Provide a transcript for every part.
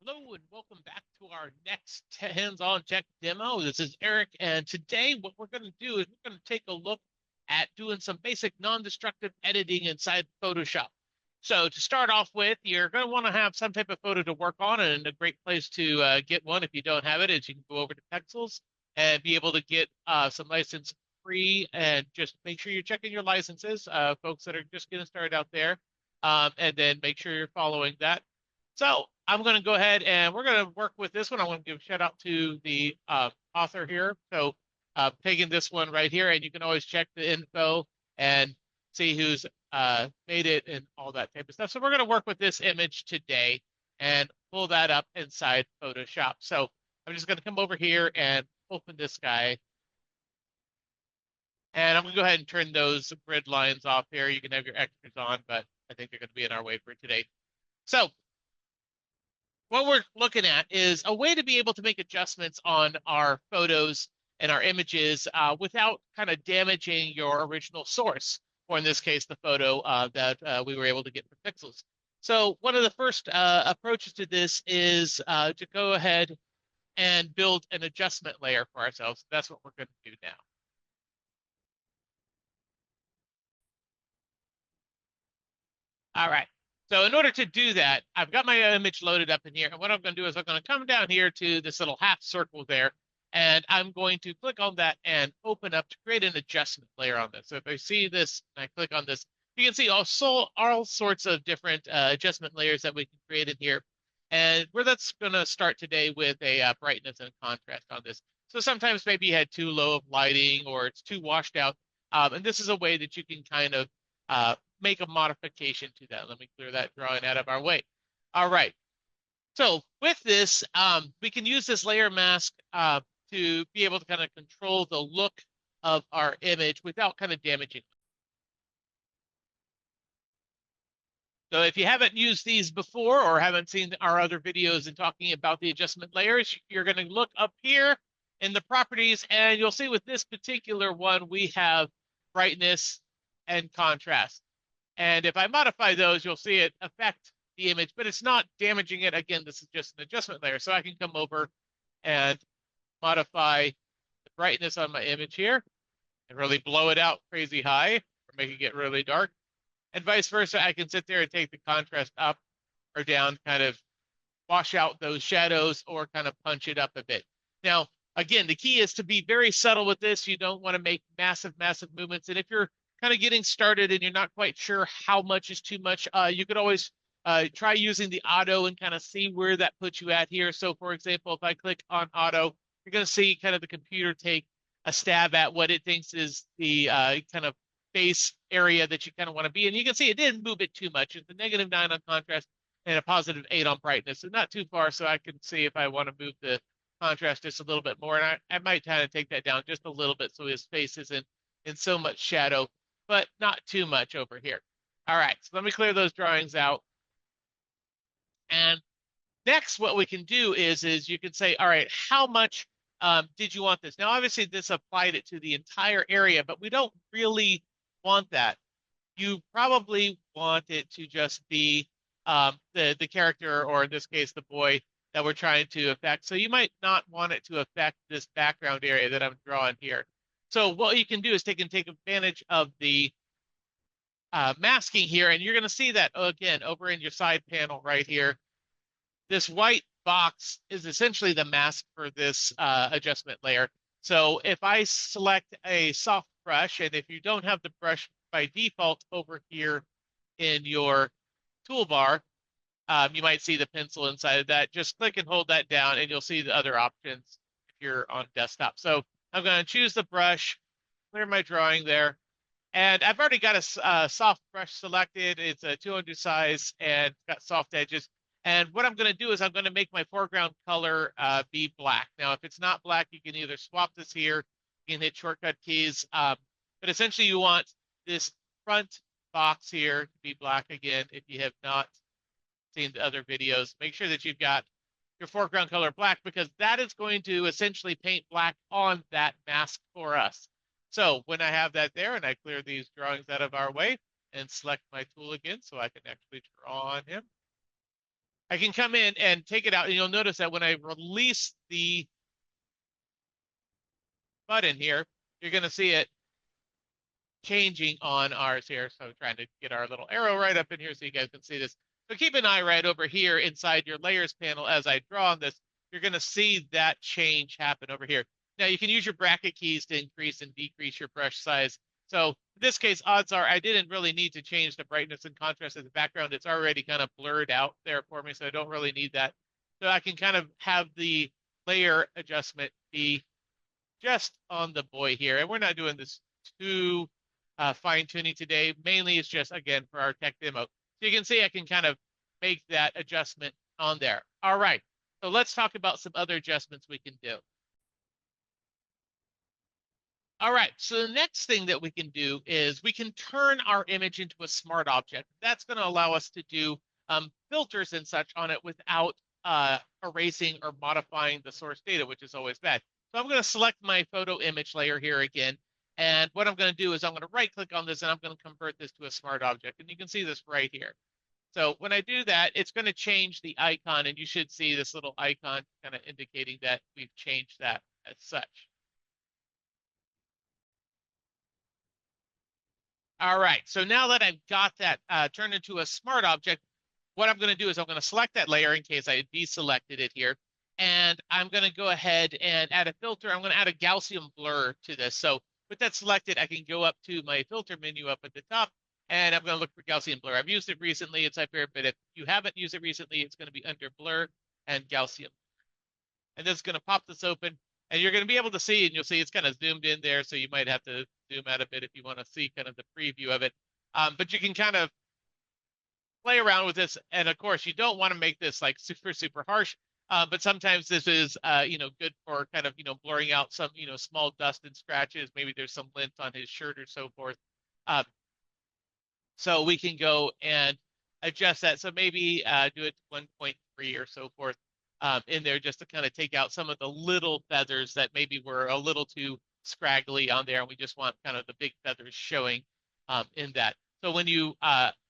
Hello and welcome back to our next hands-on tech demo. This is Eric, and today what we're going to do is we're going to take a look at doing some basic non-destructive editing inside Photoshop. So to start off with, you're going to want to have some type of photo to work on, and a great place to get one if you don't have it is you can go over to Pexels and be able to get some license free, and just make sure you're checking your licenses, folks that are just getting started out there, and then make sure you're following that. So I'm going to go ahead and we're going to work with this one. I want to give a shout out to the author here. So taking this one right here, and you can always check the info and see who's made it and all that type of stuff. So we're going to work with this image today and pull that up inside Photoshop. So I'm just going to come over here and open this guy. And I'm going to go ahead and turn those grid lines off here. You can have your extras on, but I think they're going to be in our way for today. So what we're looking at is a way to be able to make adjustments on our photos and our images without kind of damaging your original source, or in this case, the photo that we were able to get for Pixels. So one of the first approaches to this is to go ahead and build an adjustment layer for ourselves. That's what we're going to do now. All right. So in order to do that, I've got my image loaded up in here. And what I'm going to do is I'm going to come down here to this little half circle there. And I'm going to click on that and open up to create an adjustment layer on this. So if I see this and I click on this, you can see all sorts of different adjustment layers that we can create in here. And that's going to start today with a brightness and contrast on this. So sometimes maybe you had too low of lighting or it's too washed out. And this is a way that you can kind of make a modification to that. Let me clear that drawing out of our way. All right. So with this, we can use this layer mask to be able to kind of control the look of our image without kind of damaging it. So if you haven't used these before or haven't seen our other videos and talking about the adjustment layers, you're going to look up here in the properties, and you'll see with this particular one, we have brightness and contrast. And if I modify those, you'll see it affect the image, but it's not damaging it. Again, this is just an adjustment layer. So I can come over and modify the brightness on my image here and really blow it out crazy high or make it get really dark. And vice versa, I can sit there and take the contrast up or down, kind of wash out those shadows or kind of punch it up a bit. Now, again, the key is to be very subtle with this. You don't want to make massive movements. And if you're kind of getting started and you're not quite sure how much is too much, you could always try using the auto and kind of see where that puts you at here. So for example, if I click on auto, you're going to see kind of the computer take a stab at what it thinks is the kind of base area that you kind of want to be. And you can see it didn't move it too much. It's a -9 on contrast and a +8 on brightness. So not too far. So I can see if I want to move the contrast just a little bit more. And I might kind of take that down just a little bit so his face isn't in so much shadow, but not too much over here. All right, so let me clear those drawings out. And next, what we can do is you can say, all right, how much did you want this? Now, obviously, this applied it to the entire area, but we don't really want that. You probably want it to just be the character, or in this case, the boy that we're trying to affect. So you might not want it to affect this background area that I'm drawing here. So what you can do is take advantage of the masking here, and you're going to see that again over in your side panel right here. This white box is essentially the mask for this adjustment layer. So if I select a soft brush, and if you don't have the brush by default over here in your toolbar, you might see the pencil inside of that. Just click and hold that down, and you'll see the other options if you're on desktop. So I'm going to choose the brush, clear my drawing there. And I've already got a soft brush selected. It's a 200 size and got soft edges. And what I'm going to do is I'm going to make my foreground color be black. Now, if it's not black, you can either swap this here, you can hit shortcut keys. But essentially, you want this front box here to be black again. If you have not seen the other videos, make sure that you've got your foreground color black, because that is going to essentially paint black on that mask for us. So when I have that there and I clear these drawings out of our way and select my tool again so I can actually draw on him. I can come in and take it out, and you'll notice that when I release the button here, you're going to see it changing on ours here. So trying to get our little arrow right up in here so you guys can see this. So keep an eye right over here inside your layers panel as I draw on this. You're going to see that change happen over here. Now you can use your bracket keys to increase and decrease your brush size. So in this case, odds are I didn't really need to change the brightness and contrast of the background. It's already kind of blurred out there for me, so I don't really need that. So I can kind of have the layer adjustment be just on the boy here. And we're not doing this too fine tuning today. Mainly it's just, again, for our tech demo. So you can see I can kind of make that adjustment on there. All right. So let's talk about some other adjustments we can do. All right, so the next thing that we can do is we can turn our image into a smart object. That's going to allow us to do filters and such on it without erasing or modifying the source data, which is always bad. So I'm going to select my photo image layer here again. And what I'm going to do is I'm going to right click on this and I'm going to convert this to a smart object. And you can see this right here. So when I do that, it's going to change the icon, and you should see this little icon kind of indicating that we've changed that as such. All right, so now that I've got that turned into a smart object, what I'm going to do is I'm going to select that layer in case I deselected it here. And I'm going to go ahead and add a filter. I'm going to add a Gaussian blur to this. So with that selected, I can go up to my filter menu up at the top, and I'm going to look for Gaussian blur. I've used it recently. It's up here, but if you haven't used it recently, it's going to be under blur and Gaussian. And this is going to pop this open. And you're going to be able to see, and you'll see it's kind of zoomed in there, so you might have to zoom out a bit if you want to see kind of the preview of it. But you can kind of play around with this. And of course, you don't want to make this like super, super harsh. But sometimes this is, good for kind of, blurring out some, small dust and scratches. Maybe there's some lint on his shirt or so forth. So we can go and adjust that. So maybe do it to 1.3 or so forth. In there just to kind of take out some of the little feathers that maybe were a little too scraggly on there, and we just want kind of the big feathers showing in that. So when you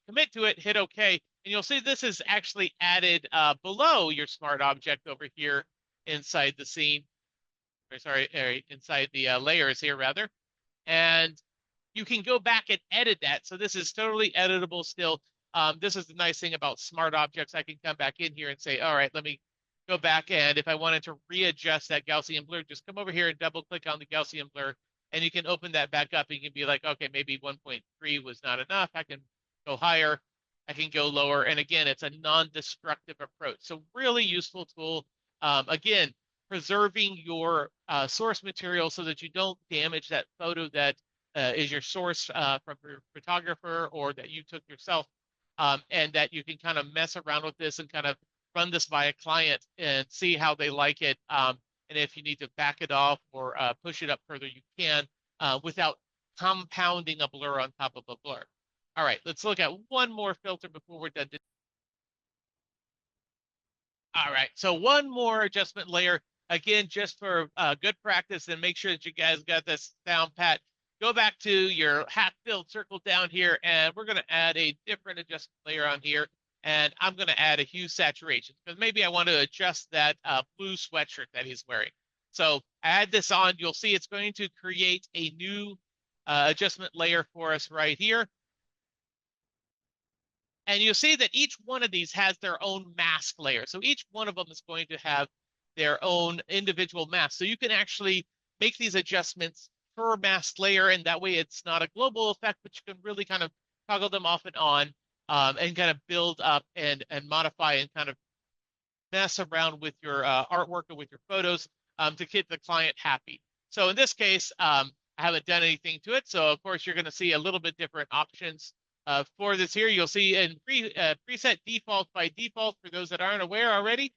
commit to it, hit OK, and you'll see this is actually added below your smart object over here inside the scene. Inside the layers here rather. And you can go back and edit that. So this is totally editable still. This is the nice thing about smart objects. I can come back in here and say, all right, let me go back, and if I wanted to readjust that Gaussian blur, just come over here and double click on the Gaussian blur, and you can open that back up. And you can be like, okay, maybe 1.3 was not enough. I can go higher. I can go lower. And again, it's a non-destructive approach. So really useful tool. Again, preserving your source material so that you don't damage that photo that is your source from your photographer or that you took yourself, and that you can kind of mess around with this and kind of run this by a client and see how they like it. And if you need to back it off or push it up further, you can without compounding a blur on top of a blur. All right, let's look at one more filter before we're done. All right, so one more adjustment layer. Again, just for good practice, and make sure that you guys got this down pat. Go back to your half-filled circle down here, and we're going to add a different adjustment layer on here. And I'm going to add a hue saturation because maybe I want to adjust that blue sweatshirt that he's wearing. So add this on. You'll see it's going to create a new adjustment layer for us right here. And you'll see that each one of these has their own mask layer. So each one of them is going to have their own individual mask. So you can actually make these adjustments per mask layer, and that way it's not a global effect, but you can really kind of toggle them off and on. And kind of build up and modify and kind of mess around with your artwork or with your photos to keep the client happy. So in this case, I haven't done anything to it. So of course, you're going to see a little bit different options for this here. You'll see in preset default by default, for those that aren't aware already,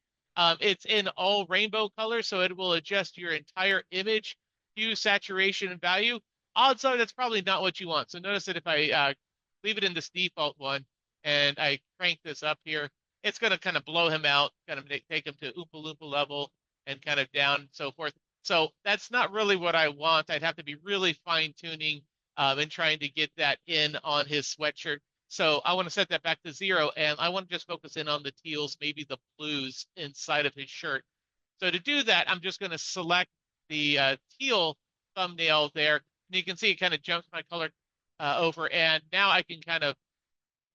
it's in all rainbow colors. So it will adjust your entire image hue, saturation, and value. Odds are that's probably not what you want. So notice that if I leave it in this default one, and I crank this up here, it's going to kind of blow him out, kind of take him to Oompa Loompa level and kind of down and so forth. So that's not really what I want. I'd have to be really fine tuning and trying to get that in on his sweatshirt. So I want to set that back to 0, and I want to just focus in on the teals, maybe the blues inside of his shirt. So to do that, I'm just going to select the teal thumbnail there. And you can see it kind of jumps my color over. And now I can kind of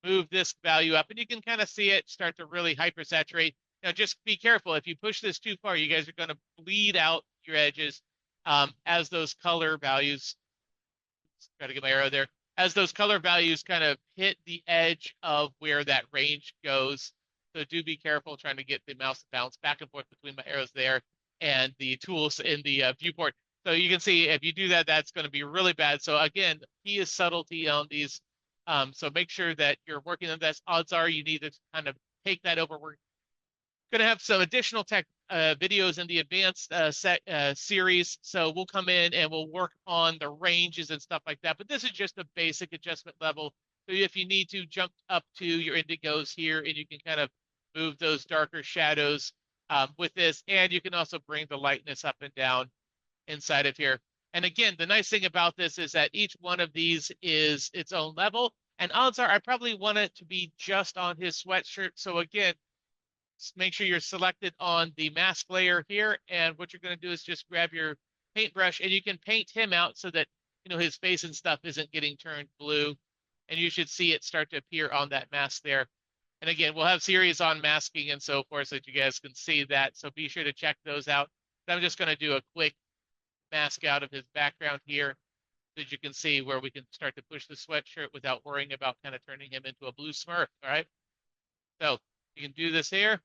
move this value up, and you can kind of see it start to really hypersaturate. Now, just be careful. If you push this too far, you guys are going to bleed out your edges as those color values, try to get my arrow there, as those color values kind of hit the edge of where that range goes. So do be careful trying to get the mouse to bounce back and forth between my arrows there and the tools in the viewport. So you can see if you do that, that's going to be really bad. So again, key is subtlety on these. So make sure that you're working on this. Odds are you need to kind of take that over. We're going to have some additional tech videos in the advanced series. So we'll come in and we'll work on the ranges and stuff like that. But this is just a basic adjustment level. So if you need to jump up to your indigos here, and you can kind of move those darker shadows with this. And you can also bring the lightness up and down inside of here. And again, the nice thing about this is that each one of these is its own level. And odds are I probably want it to be just on his sweatshirt. So again, make sure you're selected on the mask layer here. And what you're going to do is just grab your paintbrush, and you can paint him out so that, you know, his face and stuff isn't getting turned blue. And you should see it start to appear on that mask there. And again, we'll have series on masking and so forth so that you guys can see that. So be sure to check those out. I'm just going to do a quick mask out of his background here so that you can see where we can start to push the sweatshirt without worrying about kind of turning him into a blue Smurf. All right. So you can do this here.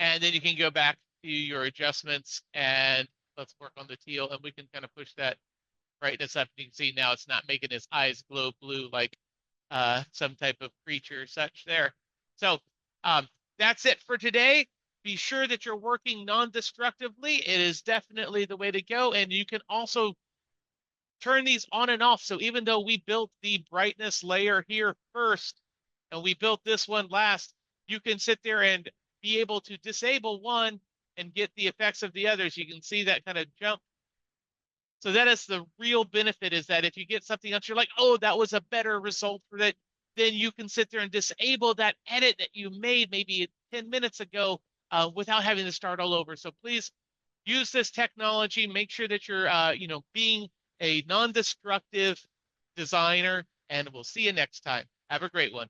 And then you can go back to your adjustments, and let's work on the teal, and we can kind of push that brightness up. You can see now it's not making his eyes glow blue like some type of creature or such there. So that's it for today. Be sure that you're working non-destructively. It is definitely the way to go. And you can also turn these on and off. So even though we built the brightness layer here first, and we built this one last, you can sit there and be able to disable one and get the effects of the others. You can see that kind of jump. So that is the real benefit, is that if you get something else, you're like, oh, that was a better result for that, then you can sit there and disable that edit that you made maybe 10 minutes ago without having to start all over. So please use this technology. Make sure that you're, being a non-destructive designer, and we'll see you next time. Have a great one.